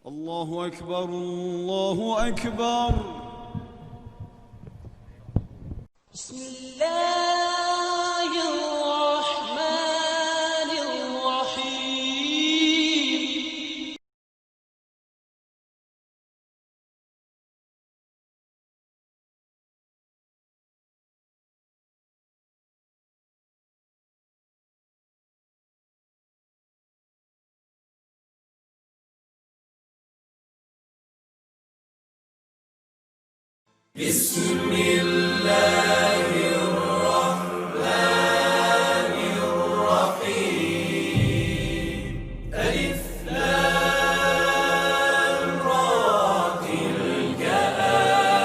الله أكبر الله أكبر. بسم الله الرحمن الرحيم. بسم الله الرحمن الرحيم. ألف لام را تلك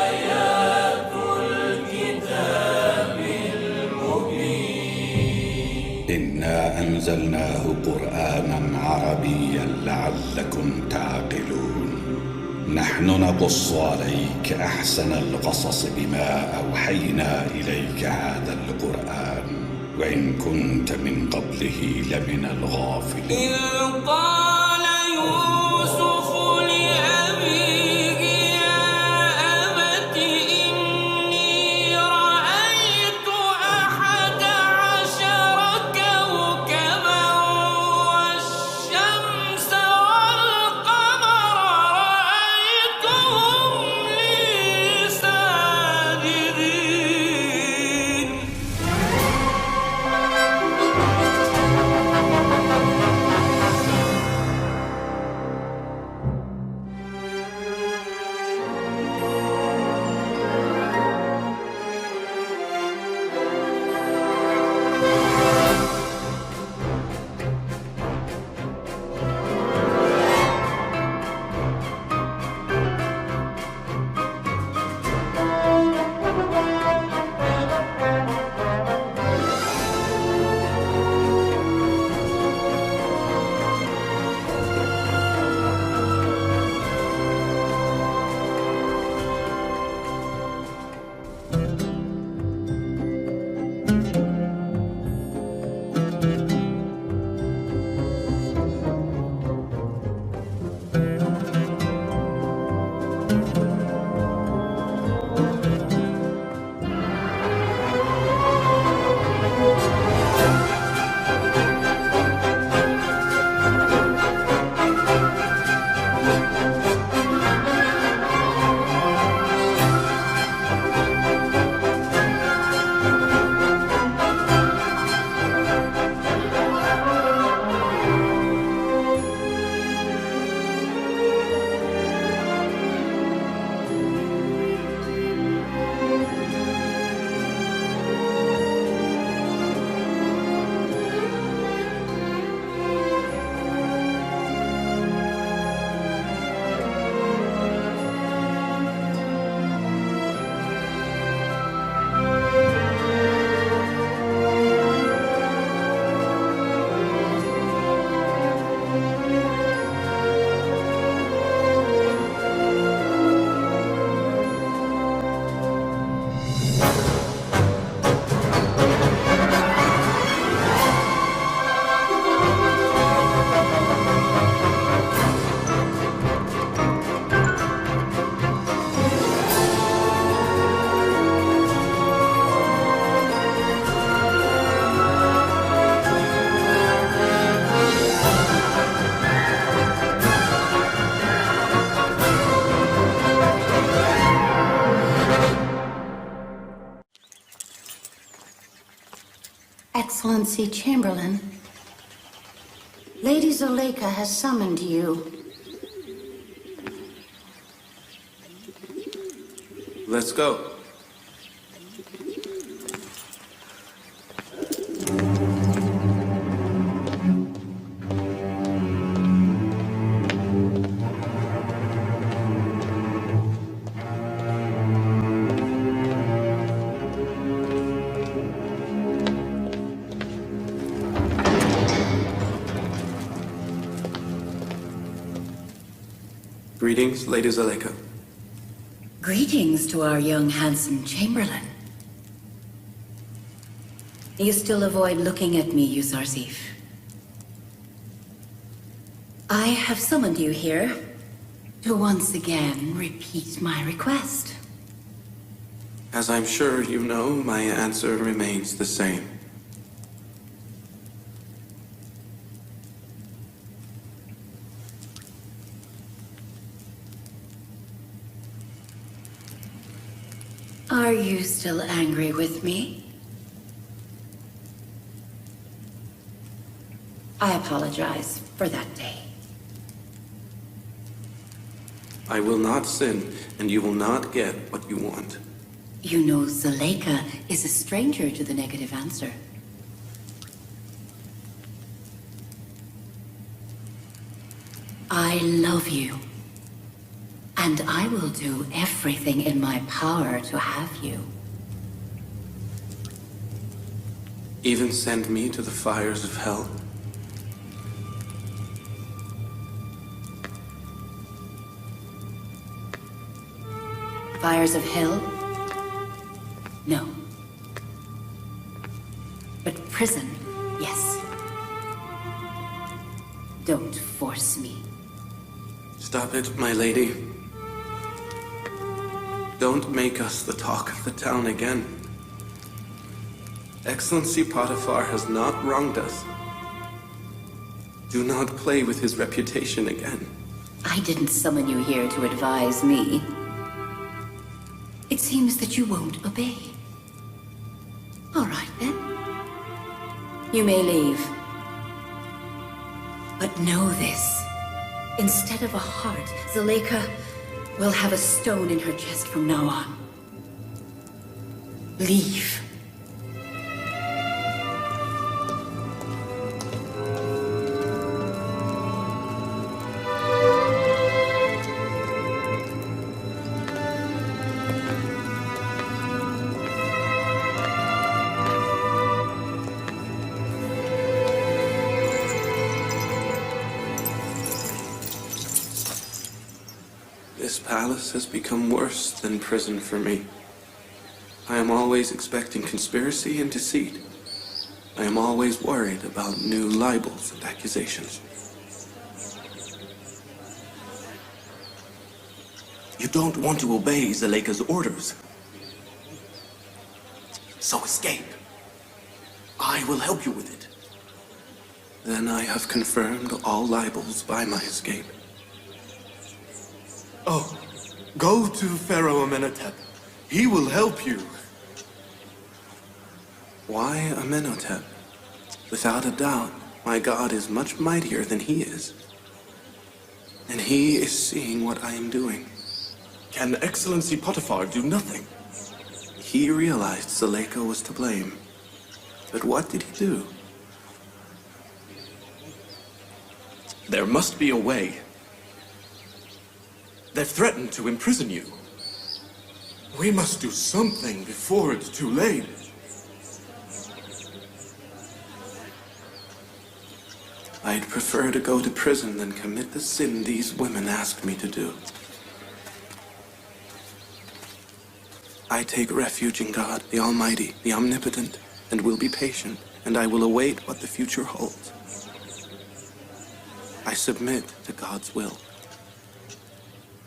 آيات الكتاب المبين. إنا أنزلناه قرآنا عربيا لعلكم تعقلون. نحن نقص عليك أحسن القصص بما أوحينا إليك هذا القرآن وإن كنت من قبله لمن الغافلين. إذ قال يوسف لأبيه يا أبت إني رأيت 11 كوكبا والشمس والقمر رأيتهم لي ساجدين. Excellency Chamberlain, Lady Zuleika has summoned you. Let's go. Greetings, Lady Zuleika. Greetings to our young, handsome Chamberlain. You still avoid looking at me, Yuzarsif. I have summoned you here To once again repeat my request. As I'm sure you know, my answer remains the same. Are you still angry with me? I apologize for that day. I will not sin, and you will not get what you want. You know Zuleika is a stranger to the negative answer. I love you. And I will do everything in my power to have you. Even send me to the fires of hell? Fires of hell? No. But prison, yes. Don't force me. Stop it, my lady. Don't make us the talk of the town again. Excellency Potiphar has not wronged us. Do not play with his reputation again. I didn't summon you here to advise me. It seems that you won't obey. All right, then. You may leave. But know this. Instead of a heart, Zuleika will have a stone in her chest from now on. Leave. This palace has become worse than prison for me. I am always expecting conspiracy and deceit. I am always worried about new libels and accusations. You don't want to obey Zuleika's orders. So escape. I will help you with it. Then I have confirmed all libels by my escape. Oh, go to Pharaoh Amenhotep. He will help you. Why Amenhotep? Without a doubt, my God is much mightier than he is. And he is seeing what I am doing. Can Excellency Potiphar do nothing? He realized Zuleika was to blame. But what did he do? There must be a way. They've threatened to imprison you. We must do something before it's too late. I'd prefer to go to prison than commit the sin these women asked me to do. I take refuge in God, the Almighty, the Omnipotent, and will be patient, and I will await what the future holds. I submit to God's will.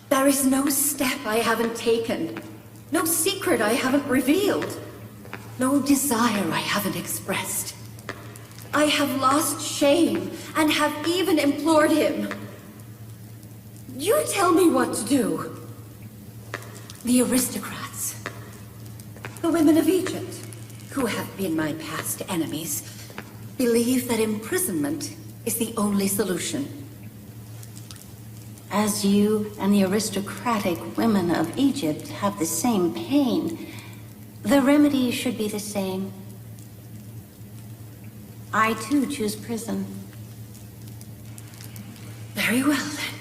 There is no step I haven't taken. No secret I haven't revealed. No desire I haven't expressed. I have lost shame and have even implored him. You tell me what to do. The aristocrats, the women of Egypt, who have been my past enemies, believe that imprisonment is the only solution. As you and the aristocratic women of Egypt have the same pain, the remedy should be the same. I too choose prison. Very well, then.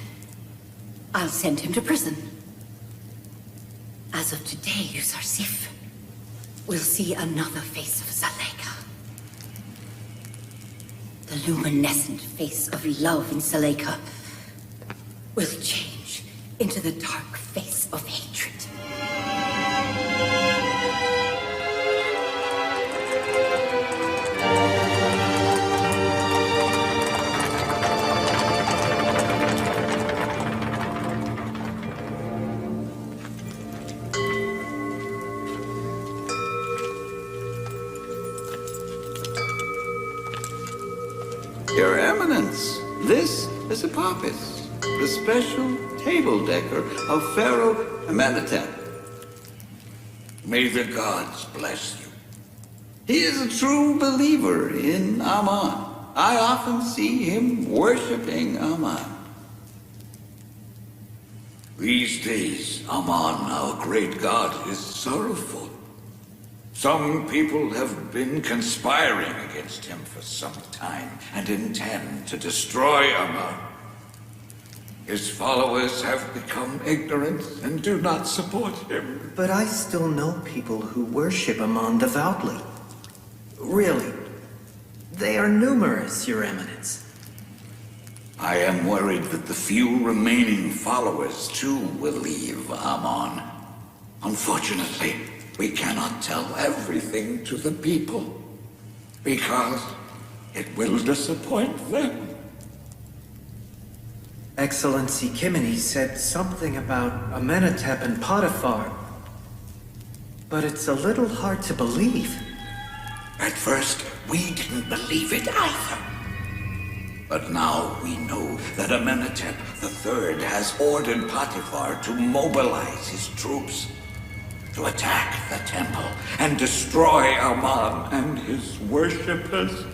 I'll send him to prison. As of today, Yuzarsif, we'll see another face of Zuleika. The luminescent face of love in Zuleika will change into the dark face of hatred. This is Apophis, the special table decker of Pharaoh Amenhotep. May the gods bless you. He is a true believer in Amun. I often see him worshiping Amun. These days, Amun, our great god, is sorrowful. Some people have been conspiring against him for some time and intend to destroy Amun. His followers have become ignorant and do not support him. But I still know people who worship Amun devoutly. Really. They are numerous, Your Eminence. I am worried that the few remaining followers too will leave Amun. Unfortunately, we cannot tell everything to the people because it will disappoint them. Excellency Kimini said something about Amenhotep and Potiphar. But it's a little hard to believe. At first, we didn't believe it either. But now we know that Amenhotep III has ordered Potiphar to mobilize his troops to attack the temple and destroy Amun and his worshippers.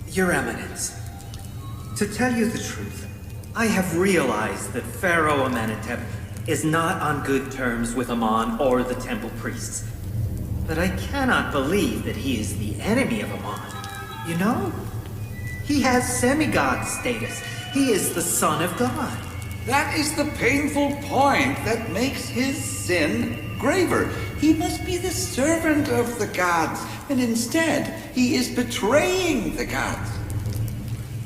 Your Eminence, to tell you the truth, I have realized that Pharaoh Amenhotep is not on good terms with Amun or the temple priests. But I cannot believe that he is the enemy of Amun. You know? He has semigod status. He is the son of God. That is the painful point that makes his sin graver. He must be the servant of the gods, and instead, he is betraying the gods.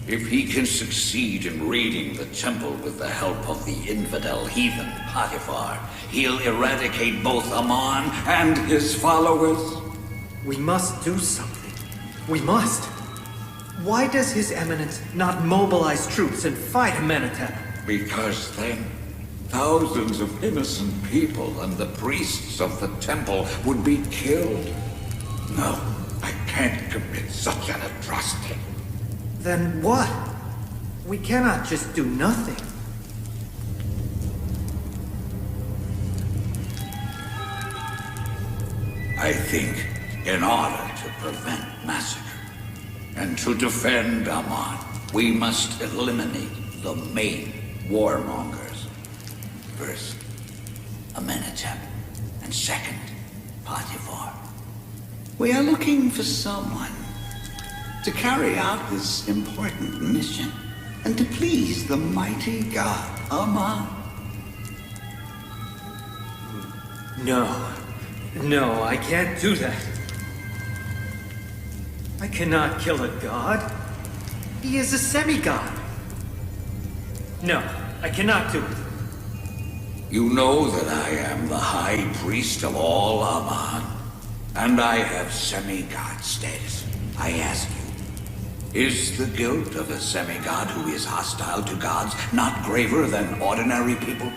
If he can succeed in raiding the temple with the help of the infidel heathen Potiphar, he'll eradicate both Amun and his followers. We must do something. We must. Why does His Eminence not mobilize troops and fight Amenhotep? Because then, thousands of innocent people and the priests of the temple would be killed. No, I can't commit such an atrocity. Then what? We cannot just do nothing. I think in order to prevent massacre and to defend Amun, we must eliminate the main warmongers. First, Amenhotep, and second, Potiphar. We are looking for someone to carry out this important mission and to please the mighty god Amun. No, I can't do that. I cannot kill a god. He is a semigod. No, I cannot do it. You know that I am the high priest of all Amun, and I have semigod status. I ask you, is the guilt of a semigod who is hostile to gods not graver than ordinary people?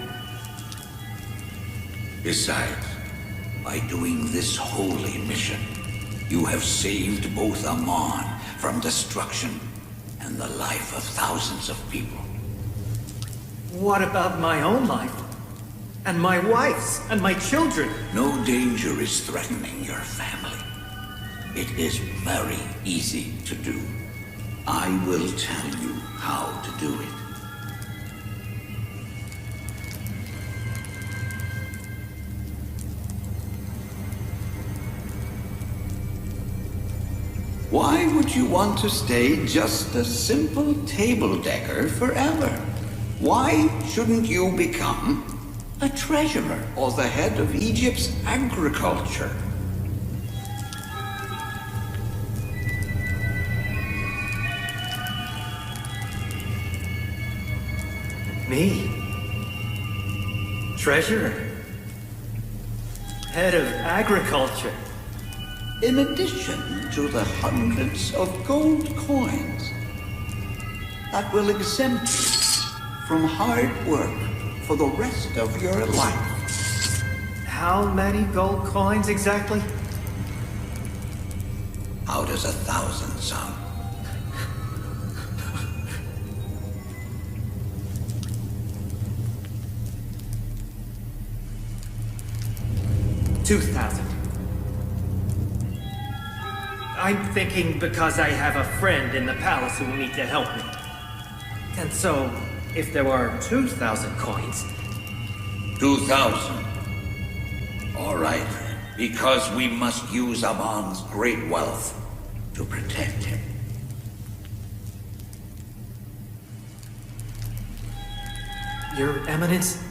Besides, by doing this holy mission, you have saved both Amun from destruction and the life of thousands of people. What about my own life? And my wife's and my children? No danger is threatening your family. It is very easy to do. I will tell you how to do it. Why would you want to stay just a simple table decker forever? Why shouldn't you become a treasurer or the head of Egypt's agriculture? Me? Treasurer? Head of agriculture? In addition to the hundreds of gold coins that will exempt you from hard work for the rest of your life. How many gold coins exactly? How does 1,000 sound? 2,000. I'm thinking because I have a friend in the palace who will need to help me. And so, if there are 2,000 coins... 2,000. All right, because we must use Amon's great wealth to protect him. Your Eminence,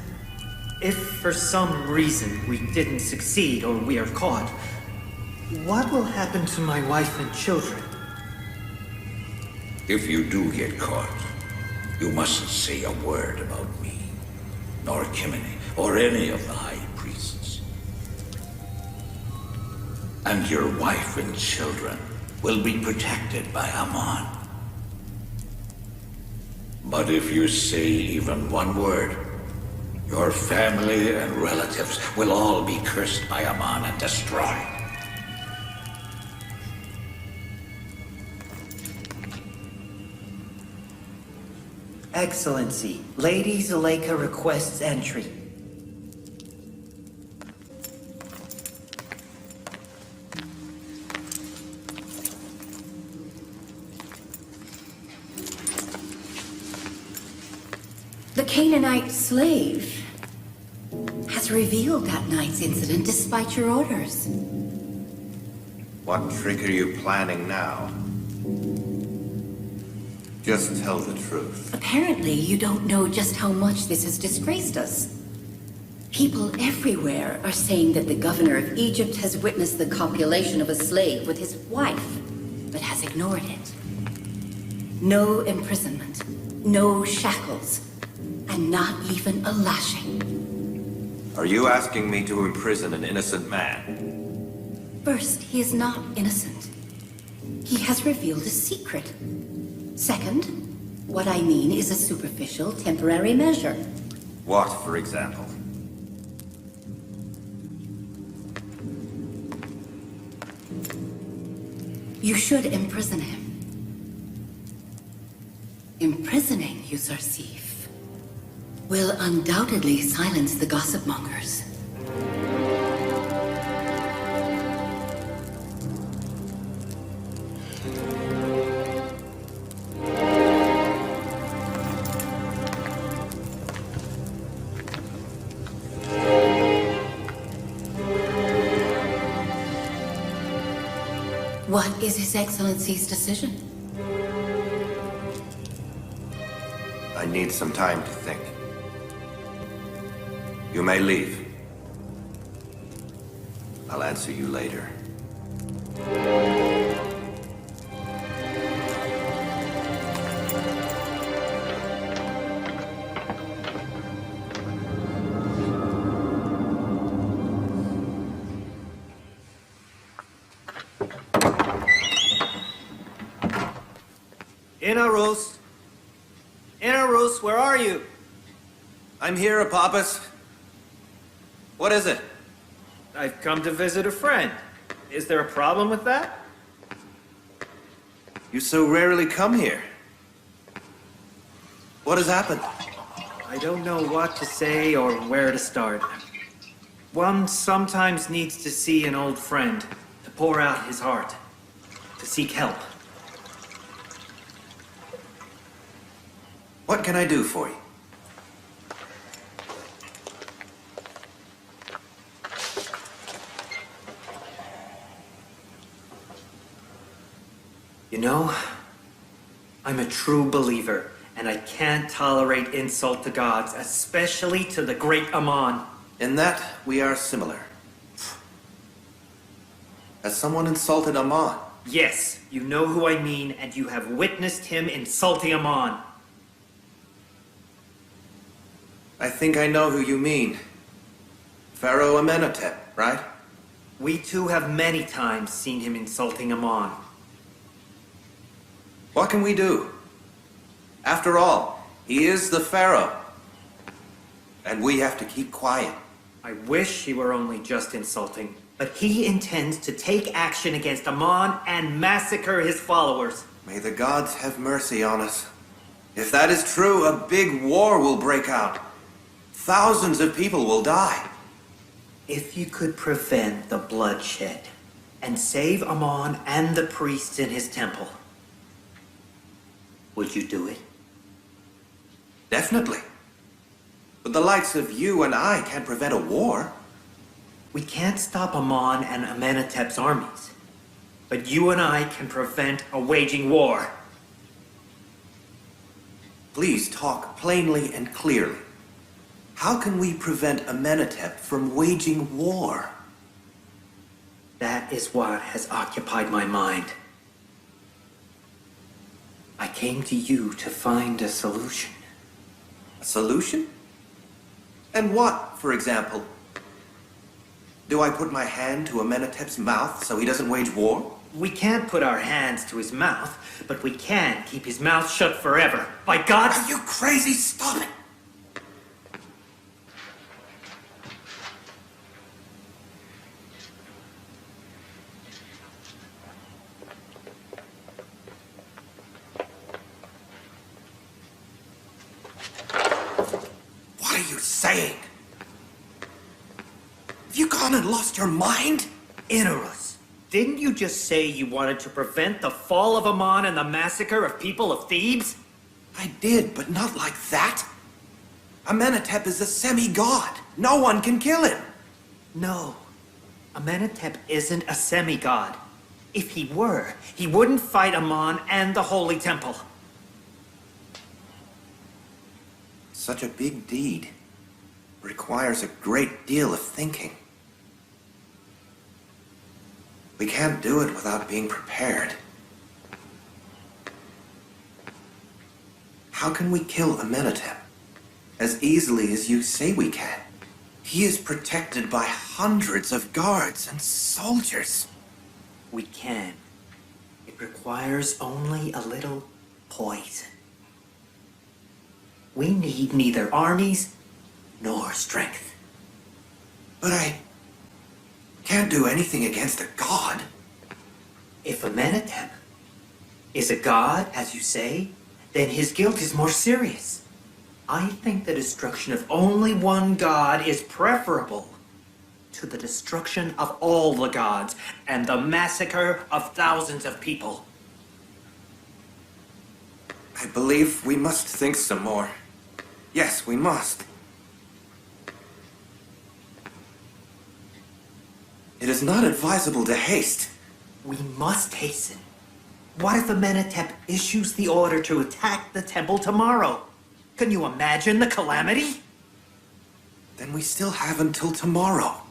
if for some reason we didn't succeed or we are caught, what will happen to my wife and children? If you do get caught, you mustn't say a word about me, nor Kimini, or any of the high priests. And your wife and children will be protected by Amon. But if you say even one word, your family and relatives will all be cursed by Amon and destroyed. Excellency, Lady Zuleika requests entry. The Canaanite slave has revealed that night's incident despite your orders. What trick are you planning now? Just tell the truth. Apparently, you don't know just how much this has disgraced us. People everywhere are saying that the governor of Egypt has witnessed the copulation of a slave with his wife, but has ignored it. No imprisonment, no shackles, and not even a lashing. Are you asking me to imprison an innocent man? First, he is not innocent. He has revealed a secret. Second, what I mean is a superficial, temporary measure. What, for example? You should imprison him. Imprisoning Yuzarsif will undoubtedly silence the gossip mongers. What is His Excellency's decision? I need some time to think. You may leave. I'll answer you later. Inarus! Inarus, where are you? I'm here, Apophis. What is it? I've come to visit a friend. Is there a problem with that? You so rarely come here. What has happened? I don't know what to say or where to start. One sometimes needs to see an old friend, to pour out his heart, to seek help. What can I do for you? You know, I'm a true believer, and I can't tolerate insult to gods, especially to the great Amon. In that, we are similar. Has someone insulted Amon? Yes, you know who I mean, and you have witnessed him insulting Amon. I think I know who you mean. Pharaoh Amenhotep, right? We too have many times seen him insulting Amon. What can we do? After all, he is the Pharaoh. And we have to keep quiet. I wish he were only just insulting, but he intends to take action against Amon and massacre his followers. May the gods have mercy on us. If that is true, a big war will break out. Thousands of people will die. If you could prevent the bloodshed and save Amon and the priests in his temple, would you do it? Definitely. But the likes of you and I can't prevent a war. We can't stop Amon and Amenhotep's armies, but you and I can prevent a waging war. Please talk plainly and clearly. How can we prevent Amenhotep from waging war? That is what has occupied my mind. I came to you to find a solution. A solution? And what, for example? Do I put my hand to Amenhotep's mouth so he doesn't wage war? We can't put our hands to his mouth, but we can keep his mouth shut forever. By God! Are you crazy? Stop it! What are you saying? Have you gone and lost your mind? Inorus, didn't you just say you wanted to prevent the fall of Amon and the massacre of people of Thebes? I did, but not like that. Amenhotep is a semi-god. No one can kill him. No, Amenhotep isn't a semi-god. If he were, he wouldn't fight Amon and the Holy Temple. Such a big deed requires a great deal of thinking. We can't do it without being prepared. How can we kill Amenhotep? As easily as you say we can. He is protected by hundreds of guards and soldiers. We can. It requires only a little poison. We need neither armies nor strength. But I can't do anything against a god. If Amenhotep is a god, as you say, then his guilt is more serious. I think the destruction of only one god is preferable to the destruction of all the gods and the massacre of thousands of people. I believe we must think some more. Yes, we must. It is not advisable to haste. We must hasten. What if Amenhotep issues the order to attack the temple tomorrow? Can you imagine the calamity? Then we still have until tomorrow.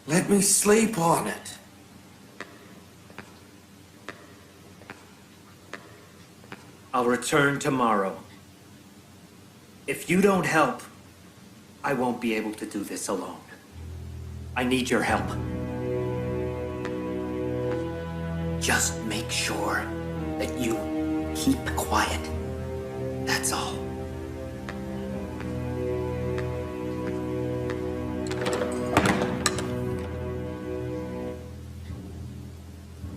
Let me sleep on it. I'll return tomorrow. If you don't help, I won't be able to do this alone. I need your help. Just make sure that you keep quiet. That's all.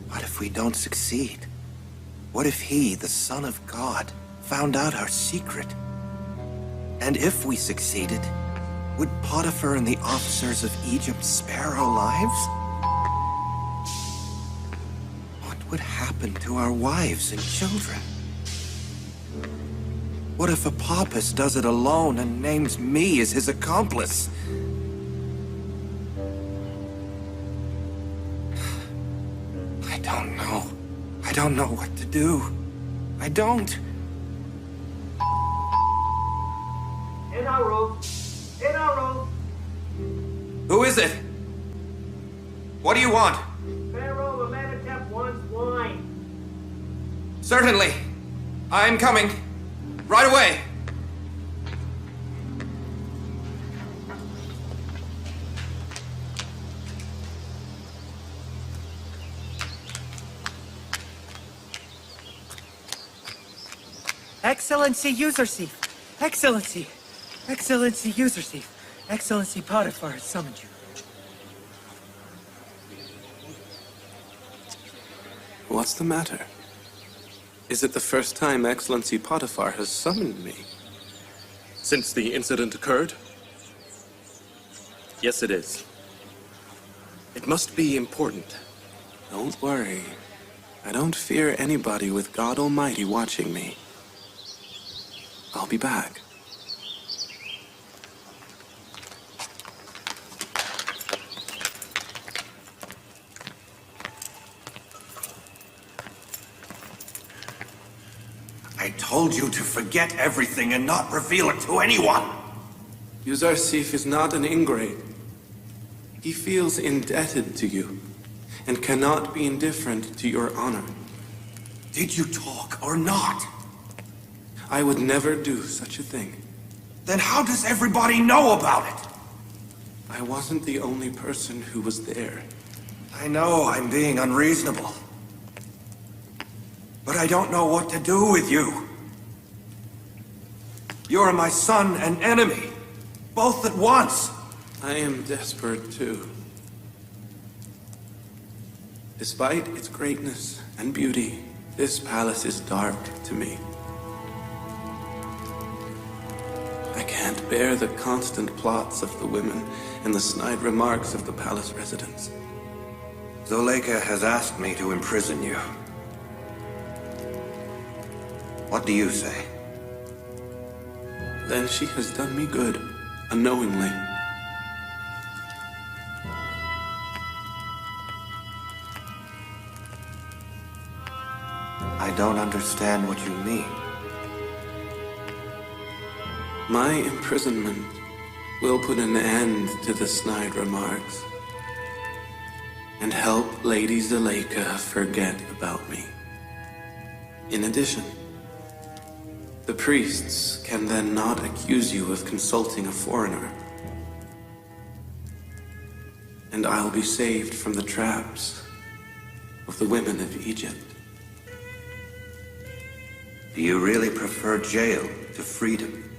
What if we don't succeed? What if he, the Son of God, found out our secret? And if we succeeded, would Potiphar and the officers of Egypt spare our lives? What would happen to our wives and children? What if Apophis does it alone and names me as his accomplice? I don't know. I don't know what to do. I don't. In our room. In our room. Who is it? What do you want? Pharaoh Amenhotep wants wine. Certainly. I'm coming. Right away. Excellency Usersif. Excellency. Excellency Usersif. Excellency Potiphar has summoned you. What's the matter? Is it the first time Excellency Potiphar has summoned me? Since the incident occurred? Yes, it is. It must be important. Don't worry. I don't fear anybody with God Almighty watching me. I'll be back. I told you to forget everything and not reveal it to anyone. Yuzarsif is not an ingrate. He feels indebted to you, and cannot be indifferent to your honor. Did you talk or not? I would never do such a thing. Then how does everybody know about it? I wasn't the only person who was there. I know I'm being unreasonable. But I don't know what to do with you. You're my son and enemy, both at once. I am desperate too. Despite its greatness and beauty, this palace is dark to me. I can't bear the constant plots of the women and the snide remarks of the palace residents. Zuleika has asked me to imprison you. What do you say? Then she has done me good, unknowingly. I don't understand what you mean. My imprisonment will put an end to the snide remarks and help Lady Zuleika forget about me. In addition, the priests can then not accuse you of consulting a foreigner. And I'll be saved from the traps of the women of Egypt. Do you really prefer jail to freedom?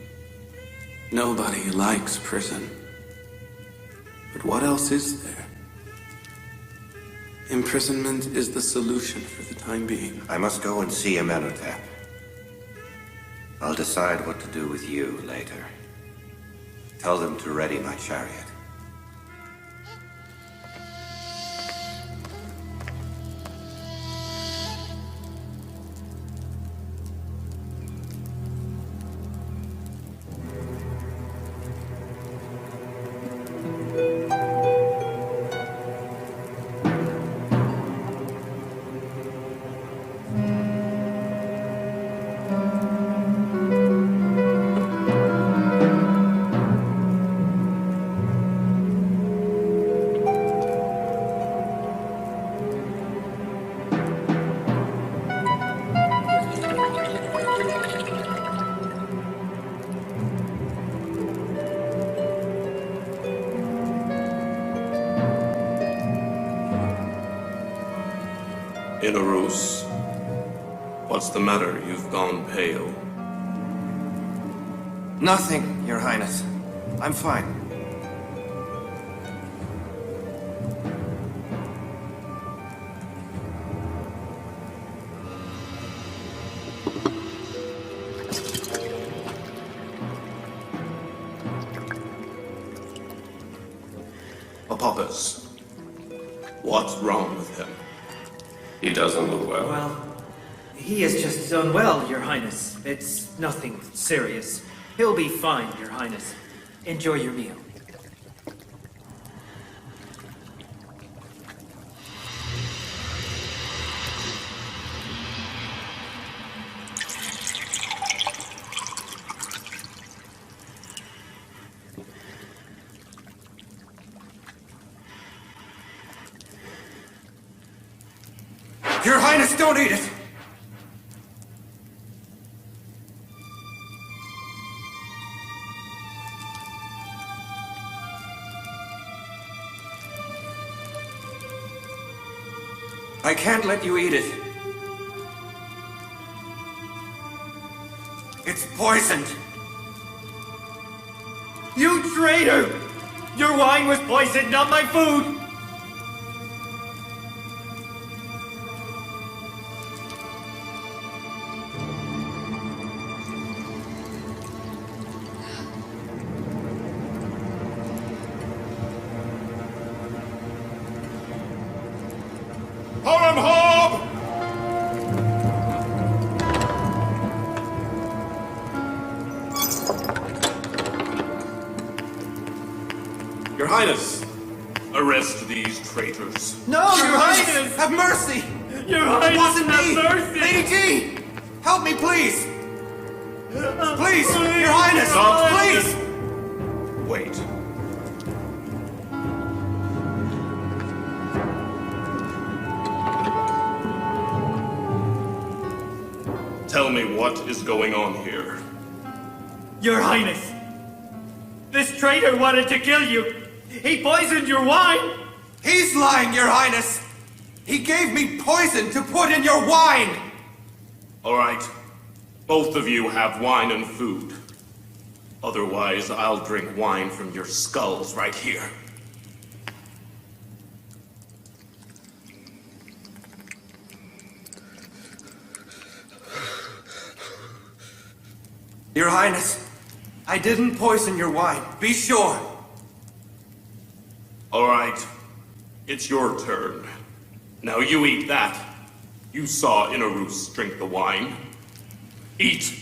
Nobody likes prison. But what else is there? Imprisonment is the solution for the time being. I must go and see Amenhotep. I'll decide what to do with you later. Tell them to ready my chariot. Inarus, what's the matter? You've gone pale. Nothing, Your Highness. I'm fine. Apophis, what's wrong with him? He doesn't look well. Well, he is just unwell, Your Highness. It's nothing serious. He'll be fine, Your Highness. Enjoy your meal. Your Highness, don't eat it! I can't let you eat it. It's poisoned. You traitor! Your wine was poisoned, not my food! Harem Hob! Your Highness, arrest these traitors. No, Your Highness! Have mercy! Your Highness, It wasn't have me! mercy! Lady G! Help me, please! Please! Your Highness! Stop. Please! Wait. Tell me what is going on here. Your Highness! This traitor wanted to kill you! He poisoned your wine! He's lying, Your Highness! He gave me poison to put in your wine! All right. Both of you have wine and food. Otherwise, I'll drink wine from your skulls right here. Your Highness, I didn't poison your wine. Be sure. All right. It's your turn. Now you eat that. You saw Inarus drink the wine. Eat.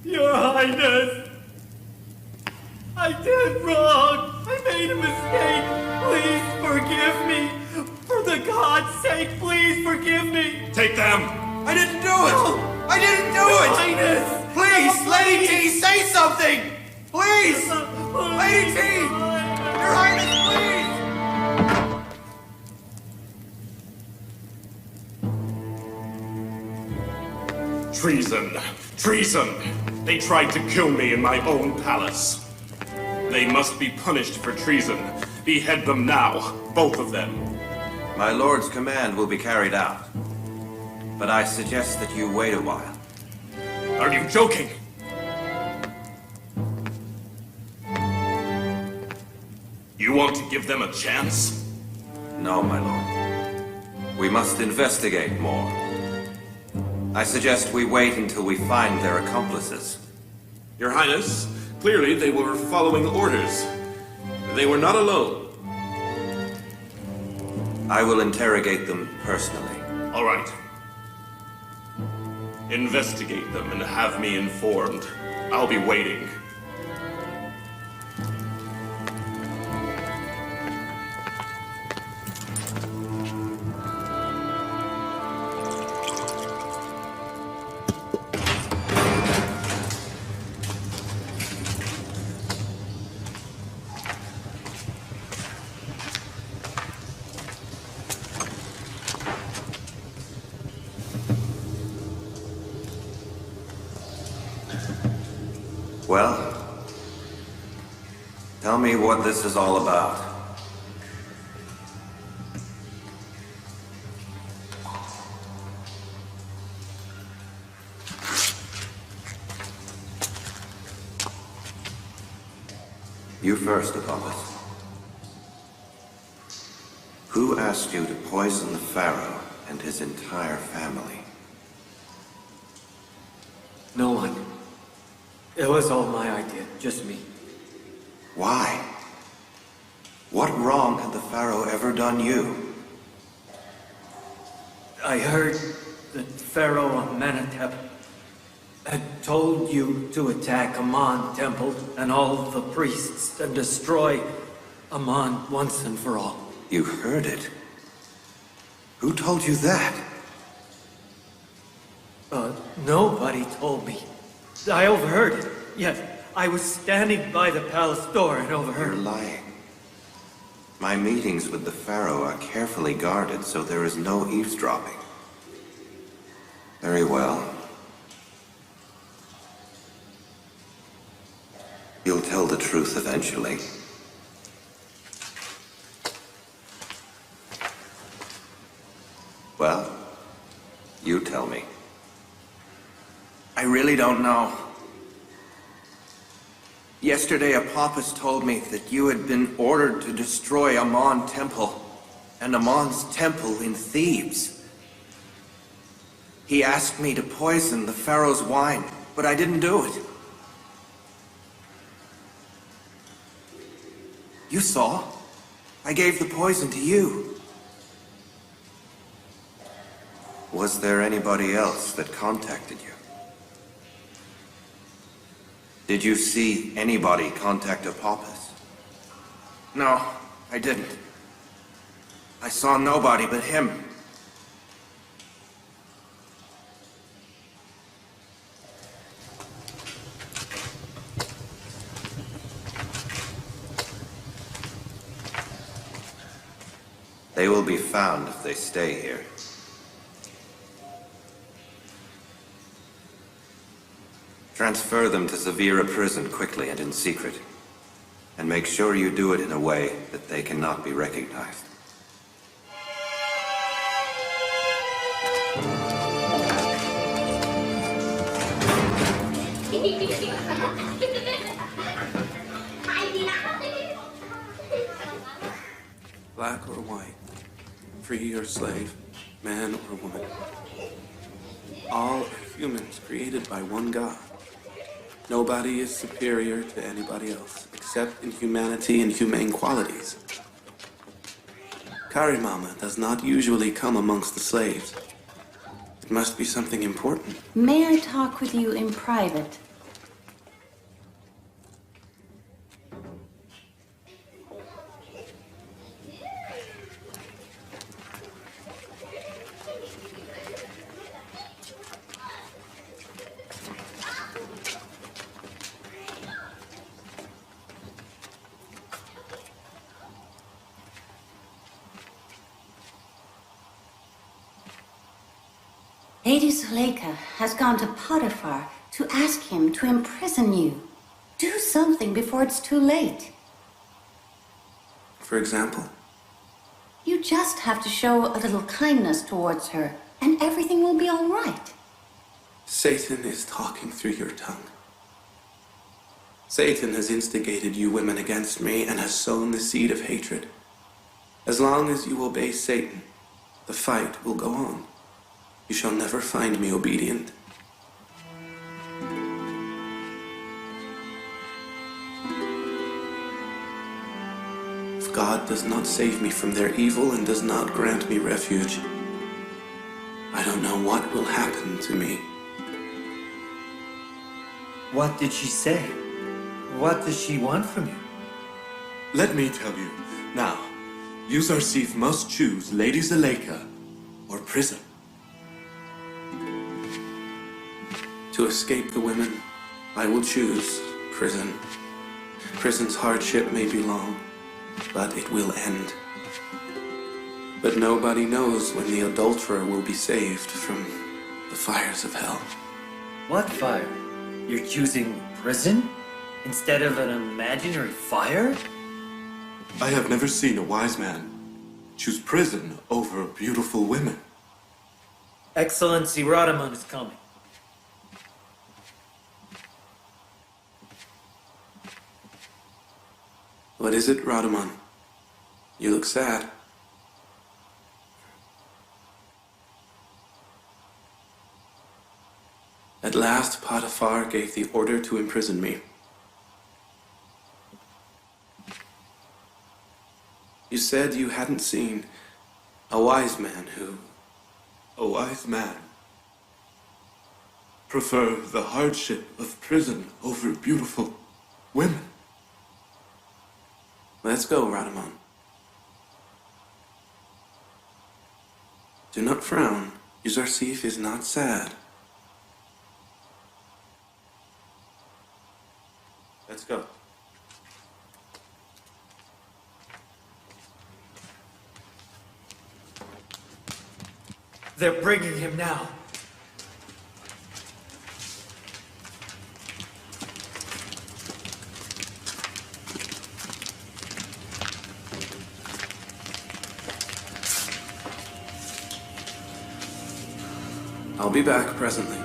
Your Highness! I did wrong! I made a mistake! Please forgive me! For the God's sake, please forgive me! Take them! I didn't do it! I didn't do Your it! Highness! Please, No, Lady T, please! say something! Please! Lady T! Please! Your Highness, please! Treason! Treason! They tried to kill me in my own palace. They must be punished for treason. Behead them now, both of them. My lord's command will be carried out. But I suggest that you wait a while. Are you joking? You want to give them a chance? No, my lord. We must investigate more. I suggest we wait until we find their accomplices. Your Highness, clearly they were following orders. They were not alone. I will interrogate them personally. All right. Investigate them and have me informed. I'll be waiting. Well, tell me what this is all about. You first, Apollos. Who asked you to poison the Pharaoh and his entire family? No one. It was all my idea, just me. Why? What wrong had the Pharaoh ever done you? I heard that Pharaoh Amenhotep had told you to attack Amon Temple and all the priests and destroy Amon once and for all. You heard it? Who told you that? Nobody told me. I overheard it. Yes, I was standing by the palace door and You're overheard. lying. My meetings with the Pharaoh are carefully guarded, so there is no eavesdropping. Very well. You'll tell the truth eventually. Well, you tell me. I really don't know. Yesterday, Apophis told me that you had been ordered to destroy Amon Temple and Amon's temple in Thebes. He asked me to poison the Pharaoh's wine, but I didn't do it. You saw? I gave the poison to you. Was there anybody else that contacted you? Did you see anybody contact Apophis? No, I didn't. I saw nobody but him. They will be found if they stay here. Transfer them to Zavira prison quickly and in secret. And make sure you do it in a way that they cannot be recognized. Black or white, free or slave, man or woman. All are humans created by one God. Nobody is superior to anybody else, except in humanity and humane qualities. Karimama does not usually come amongst the slaves. It must be something important. May I talk with you in private? Lady Zuleika has gone to Potiphar to ask him to imprison you. Do something before it's too late. For example? You just have to show a little kindness towards her, and everything will be all right. Satan is talking through your tongue. Satan has instigated you women against me and has sown the seed of hatred. As long as you obey Satan, the fight will go on. You shall never find me obedient. If God does not save me from their evil and does not grant me refuge, I don't know what will happen to me. What did she say? What does she want from you? Let me tell you. Now, Yuzarsif must choose Lady Zuleika or prison. To escape the women, I will choose prison. Prison's hardship may be long, but it will end. But nobody knows when the adulterer will be saved from the fires of hell. What fire? You're choosing prison instead of an imaginary fire? I have never seen a wise man choose prison over beautiful women. Excellency Radaman is coming. What is it, Radaman? You look sad. At last, Potiphar gave the order to imprison me. You said you hadn't seen a wise man who... A wise man prefer the hardship of prison over beautiful women. Let's go, Radaman. Do not frown. Yuzarsif is not sad. Let's go. They're bringing him now. I'll be back presently.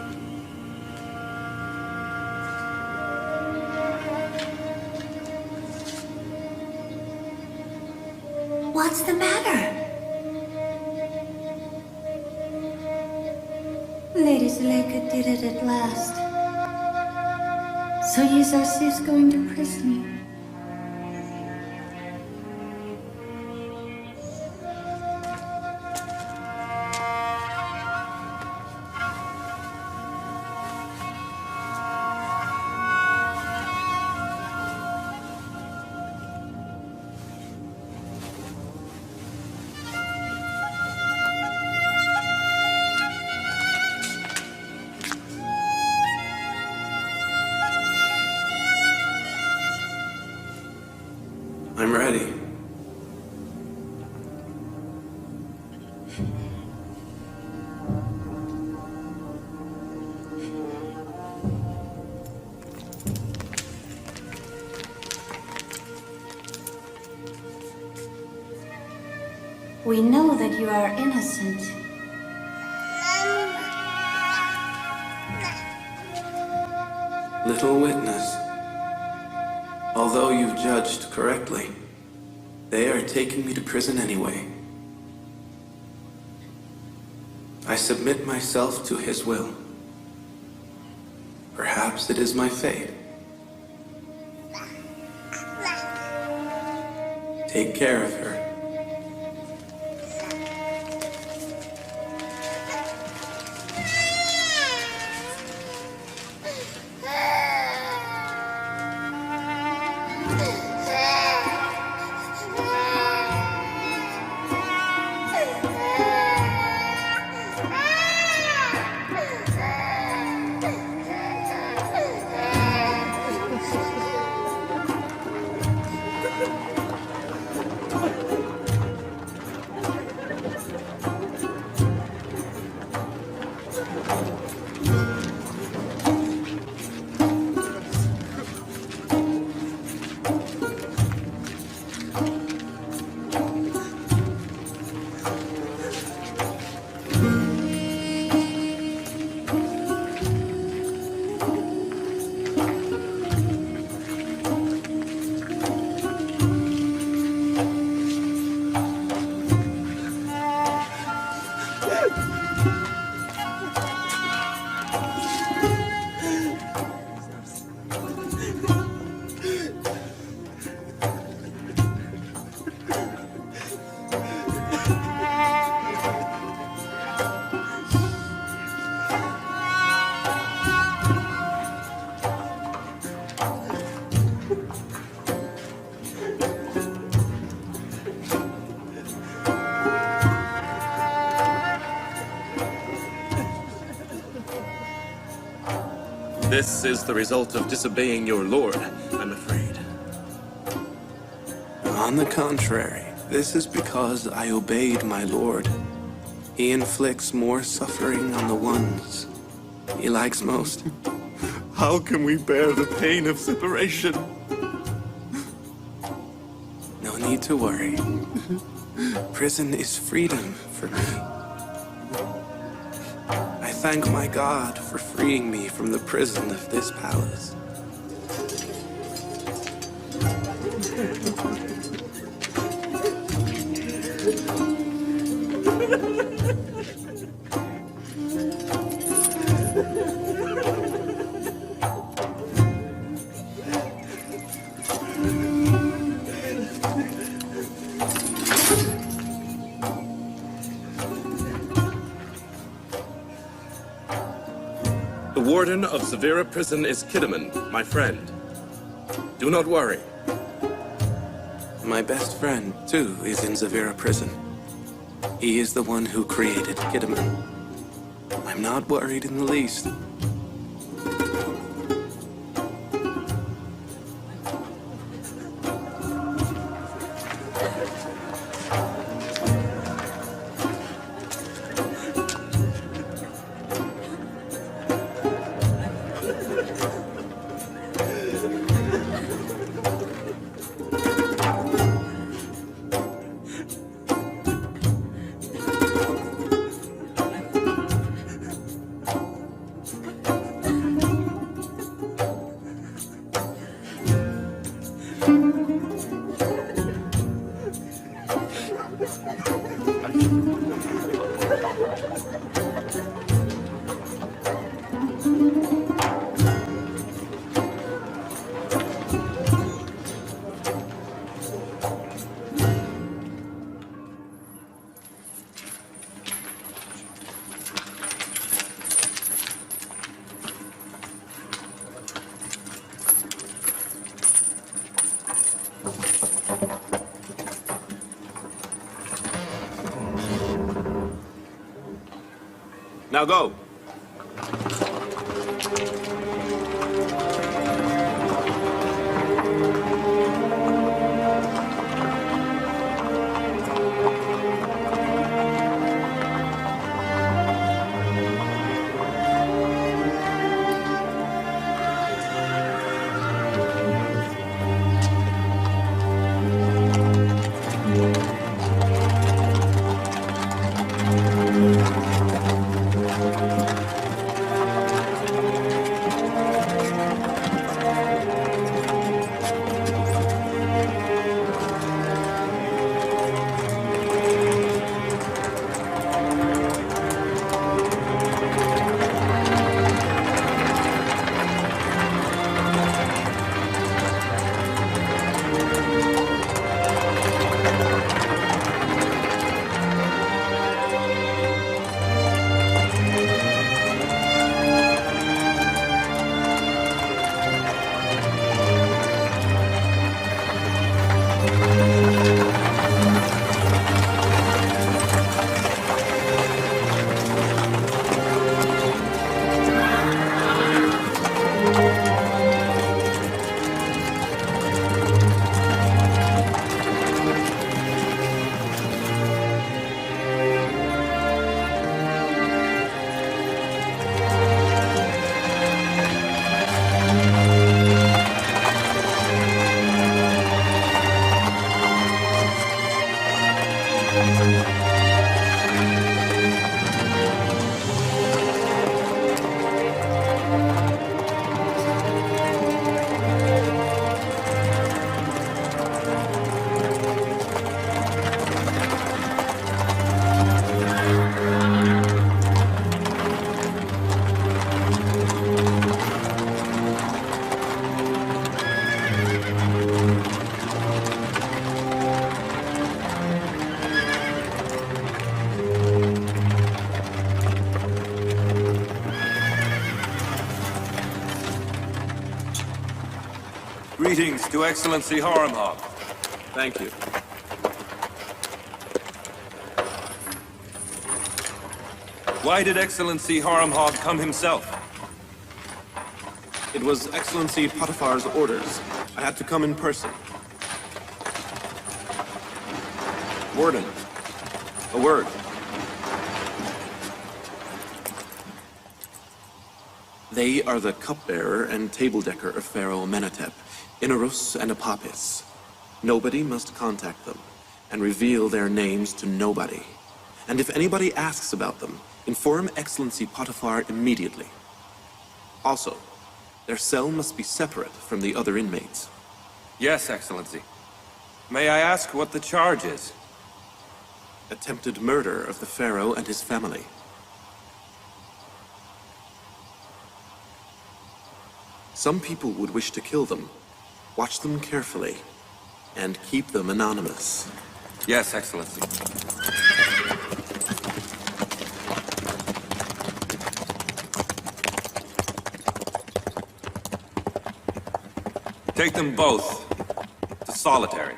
Lady Zuleika did it at last. So Yuzarsif's going to prison. I'm ready. We know that you are innocent. Little witness. Although you've judged correctly, they are taking me to prison anyway. I submit myself to his will. Perhaps it is my fate. Take care of her. This is the result of disobeying your lord, I'm afraid. On the contrary, this is because I obeyed my lord. He inflicts more suffering on the ones he likes most. How can we bear the pain of separation? No need to worry. Prison is freedom for me. I thank my God for freeing me from the prison of this palace. The warden of Zavira prison is Kiddaman, my friend. Do not worry. My best friend, too, is in Zavira prison. He is the one who created Kiddaman. I'm not worried in the least. Now go. Greetings to Excellency Harmhog. Thank you. Why did Excellency Harmhog come himself? It was Excellency Potiphar's orders. I had to come in person. Warden, a word. They are the cupbearer and table-decker of Pharaoh Amenhotep, Inarus and Apapis. Nobody must contact them, and reveal their names to nobody. And if anybody asks about them, inform Excellency Potiphar immediately. Also, their cell must be separate from the other inmates. Yes, Excellency. May I ask what the charge is? Attempted murder of the Pharaoh and his family. Some people would wish to kill them. Watch them carefully, and keep them anonymous. Yes, Excellency. Take them both to solitary.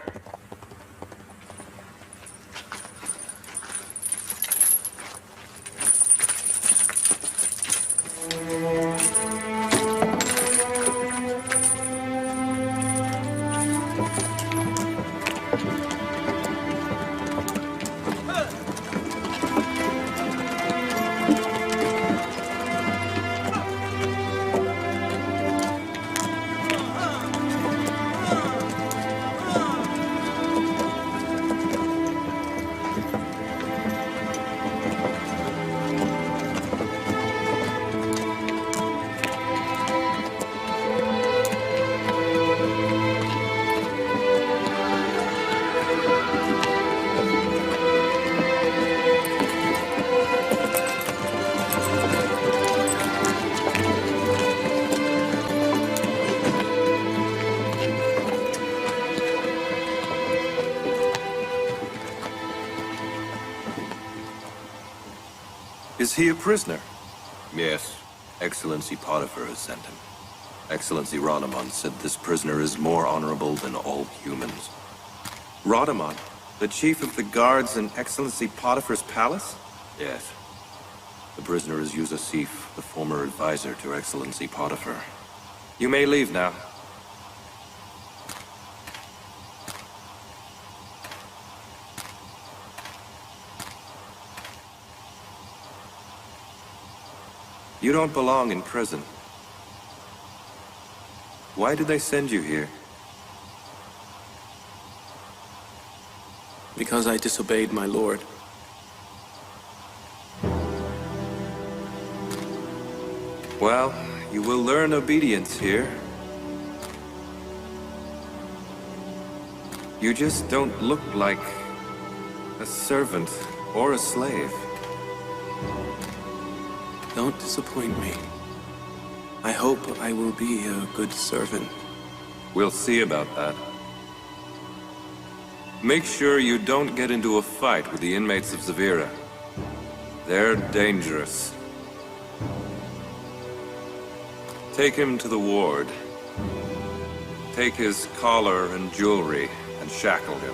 Is he a prisoner? Yes. Excellency Potiphar has sent him. Excellency Radaman said this prisoner is more honorable than all humans. Radaman, the chief of the guards in Excellency Potiphar's palace? Yes. The prisoner is Yusasif, the former advisor to Excellency Potiphar. You may leave now. You don't belong in prison. Why did they send you here? Because I disobeyed my lord. Well, you will learn obedience here. You just don't look like a servant or a slave. Don't disappoint me. I hope I will be a good servant. We'll see about that. Make sure you don't get into a fight with the inmates of Zavira. They're dangerous. Take him to the ward. Take his collar and jewelry and shackle him.